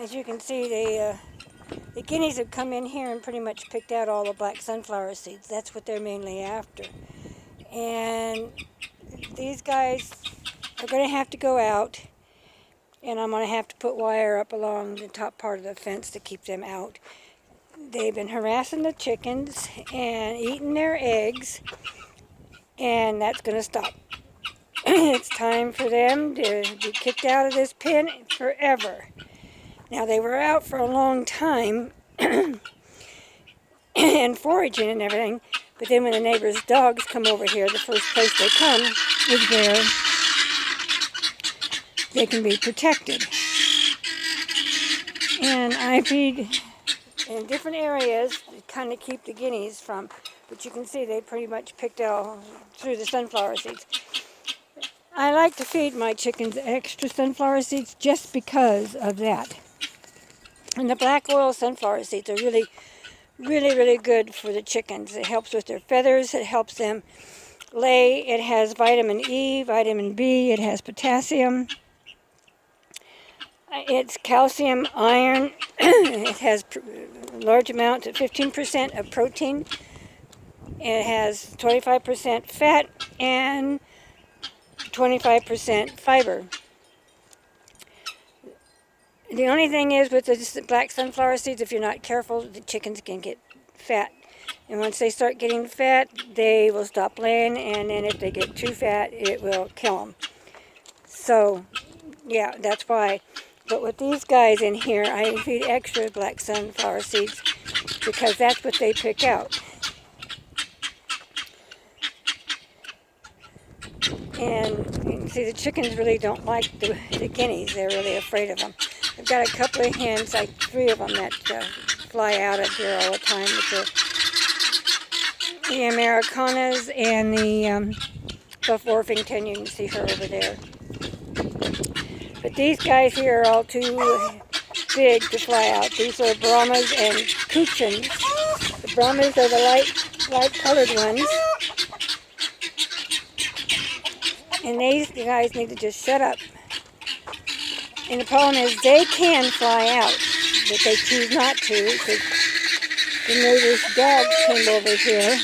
As you can see, the guineas have come in here and pretty much picked out all the black sunflower seeds. That's what they're mainly after. And these guys are going to have to go out, and I'm going to have to put wire up along the top part of the fence to keep them out. They've been harassing the chickens and eating their eggs, and that's going to stop. It's time for them to be kicked out of this pen forever. Now, they were out for a long time and foraging and everything, but then when the neighbor's dogs come over here, the first place they come is where they can be protected. And I feed in different areas to kind of keep the guineas from, but you can see they pretty much picked out through the sunflower seeds. I like to feed my chickens extra sunflower seeds just because of that. And the black oil sunflower seeds are really, really good for the chickens. It helps with their feathers. It helps them lay. It has vitamin E, vitamin B. It has potassium. It's calcium, iron. It has large amounts of 15% of protein. It has 25% fat and 25% fiber. The only thing is with the black sunflower seeds, if you're not careful, the chickens can get fat. And once they start getting fat, they will stop laying, and then if they get too fat, it will kill them. So, yeah, that's why. But with these guys in here, I feed extra black sunflower seeds because that's what they pick out. And you can see the chickens really don't like the guineas. They're really afraid of them. I've got a couple of hens, like 3 of them, that fly out of here all the time with the Americanas and the Buff Orpington. You can see her over there. But these guys here are all too big to fly out. These are Brahmas and Kuchins. The Brahmas are the light colored ones. And these guys need to just shut up. And the problem is they can fly out, but they choose not to because the neighbor's dogs came over here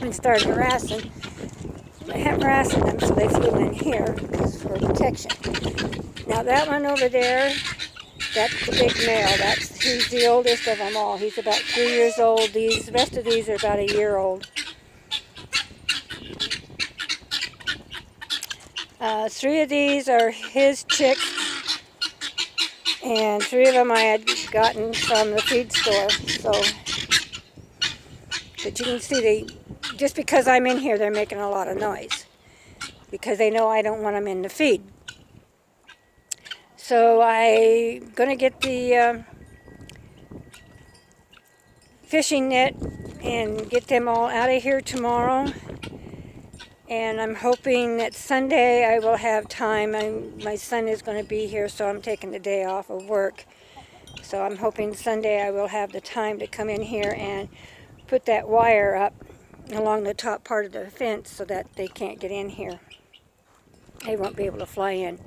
and started harassing them, so they flew in here for protection. Now that one over there, that's the big male. He's the oldest of them all. He's about 3 years old. The rest of these are about a year old. 3 of these are his chicks, and 3 of them I had gotten from the feed store. So, but you can see just because I'm in here, they're making a lot of noise because they know I don't want them in the feed. So I'm going to get the fishing net and get them all out of here tomorrow. And I'm hoping that Sunday I will have time. My son is going to be here, so I'm taking the day off of work. So I'm hoping Sunday I will have the time to come in here and put that wire up along the top part of the fence so that they can't get in here. They won't be able to fly in.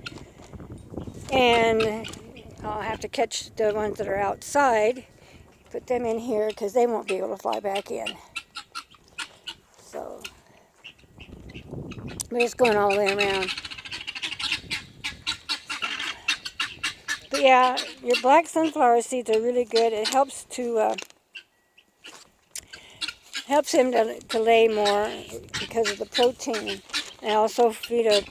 And I'll have to catch the ones that are outside, put them in here because they won't be able to fly back in. So, we're just going all the way around. But yeah, your black sunflower seeds are really good. It helps him to lay more because of the protein. I also feed a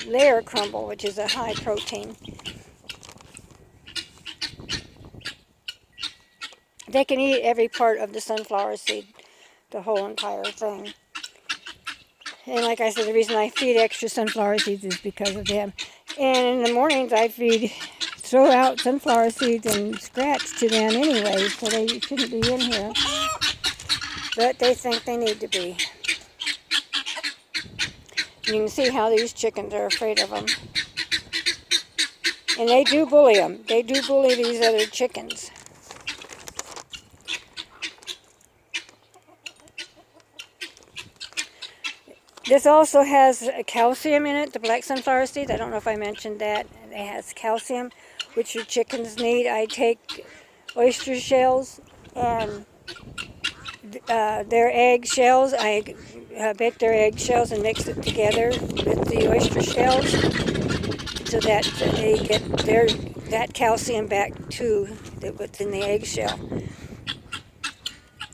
layer crumble, which is a high protein. They can eat every part of the sunflower seed, the whole entire thing. And like I said, the reason I feed extra sunflower seeds is because of them. And in the mornings I throw out sunflower seeds and scratch to them anyway, so they shouldn't be in here. But they think they need to be. You can see how these chickens are afraid of them. And they do bully them. They do bully these other chickens. This also has calcium in it, the black sunflower seeds. I don't know if I mentioned that. It has calcium, which your chickens need. I take oyster shells and their egg shells. I bake their egg shells and mix it together with the oyster shells so that they get that calcium back to what's in the egg shell,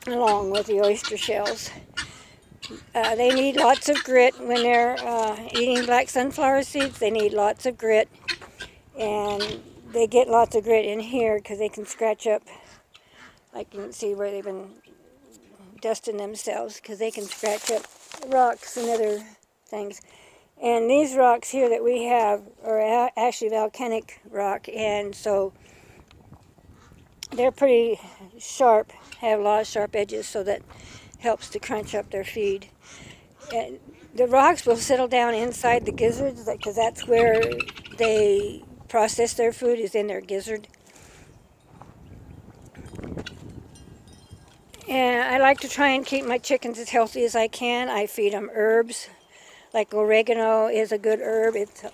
along with the oyster shells. They need lots of grit when they're eating black sunflower seeds. They need lots of grit, and they get lots of grit in here because they can scratch up, like you can see where they've been dusting themselves, because they can scratch up rocks and other things. And these rocks here that we have are actually volcanic rock, and so they're pretty sharp, have a lot of sharp edges, so that helps to crunch up their feed. And the rocks will settle down inside the gizzards, because that's where they process their food, is in their gizzard. And I like to try and keep my chickens as healthy as I can. I feed them herbs, like oregano is a good herb. It's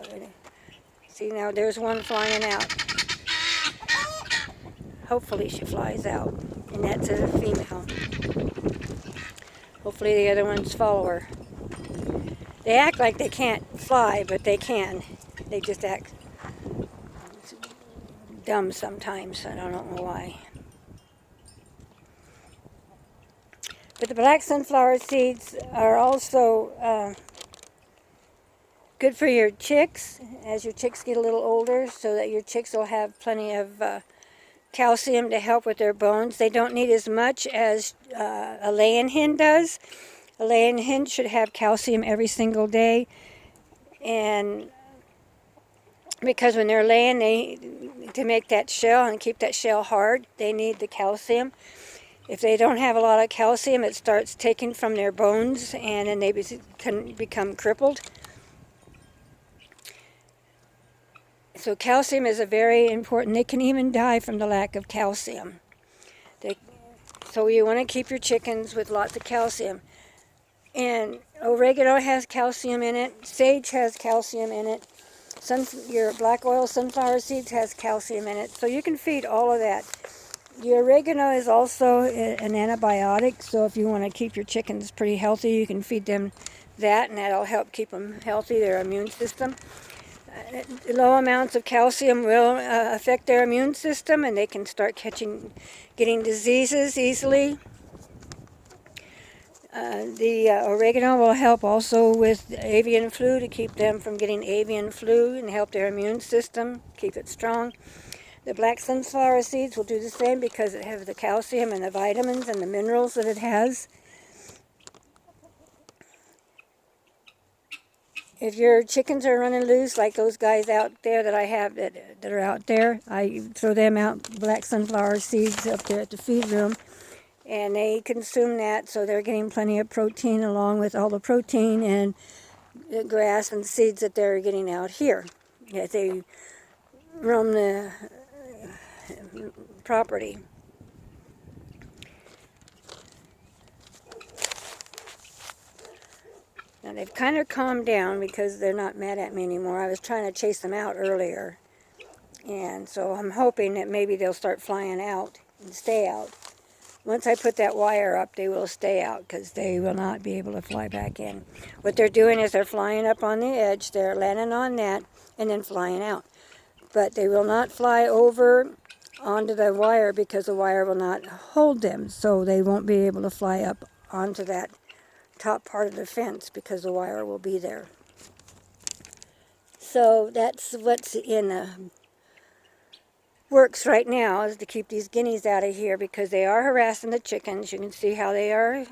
see, now there's one flying out. Hopefully she flies out, and that's a female. Hopefully the other ones follow her. They act like they can't fly, but they can. They just act dumb sometimes. I don't know why. But the black sunflower seeds are also good for your chicks as your chicks get a little older, so that your chicks will have plenty of calcium to help with their bones. They don't need as much as a laying hen does. A laying hen should have calcium every single day, and because when they're laying, to make that shell and keep that shell hard, they need the calcium. If they don't have a lot of calcium, it starts taking from their bones, and then they can become crippled. So calcium is a very important. They can even die from the lack of calcium. So you want to keep your chickens with lots of calcium. And oregano has calcium in it. Sage has calcium in it. Your black oil sunflower seeds has calcium in it. So you can feed all of that. Your oregano is also an antibiotic. So if you want to keep your chickens pretty healthy, you can feed them that, and that'll help keep them healthy, their immune system. Low amounts of calcium will affect their immune system, and they can start getting diseases easily. The oregano will help also with avian flu, to keep them from getting avian flu and help their immune system, keep it strong. The black sunflower seeds will do the same because it has the calcium and the vitamins and the minerals that it has. If your chickens are running loose, like those guys out there that I have that are out there, I throw them out black sunflower seeds up there at the feed room, and they consume that, so they're getting plenty of protein along with all the protein and the grass and seeds that they're getting out here as they roam the property. Now they've kind of calmed down because they're not mad at me anymore. I was trying to chase them out earlier, and so I'm hoping that maybe they'll start flying out and stay out. Once I put that wire up, they will stay out because they will not be able to fly back in. What they're doing is they're flying up on the edge, they're landing on that, and then flying out. But they will not fly over onto the wire because the wire will not hold them, so they won't be able to fly up onto that top part of the fence because the wire will be there. So that's what's in the works right now, is to keep these guineas out of here because they are harassing the chickens. You can see how they are.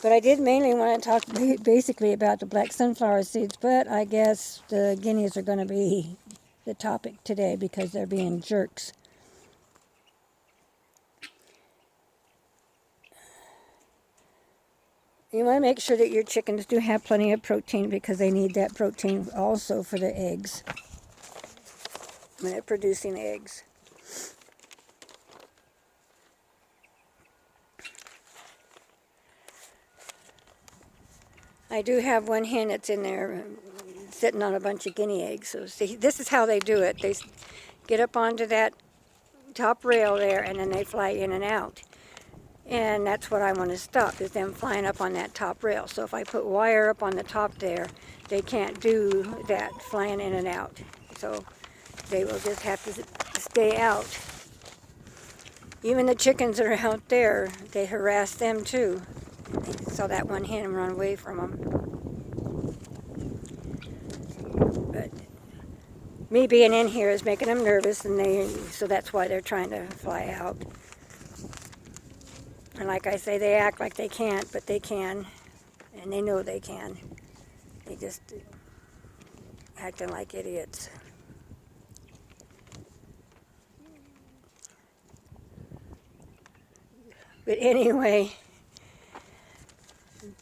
But I did mainly want to talk basically about the black sunflower seeds, but I guess the guineas are going to be the topic today because they're being jerks. You want to make sure that your chickens do have plenty of protein because they need that protein also for the eggs, when they're producing eggs. I do have one hen that's in there sitting on a bunch of guinea eggs. So see, this is how they do it. They get up onto that top rail there, and then they fly in and out. And that's what I want to stop, is them flying up on that top rail. So if I put wire up on the top there, they can't do that, flying in and out. So they will just have to stay out. Even the chickens that are out there, they harass them too. I saw that one hen run away from them. But me being in here is making them nervous, and so that's why they're trying to fly out. And like I say, they act like they can't, but they can, and they know they can. They just acting like idiots. But anyway,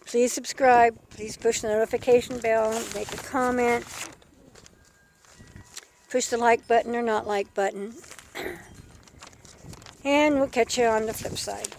please subscribe, please push the notification bell, make a comment, push the like button or not like button, and we'll catch you on the flip side.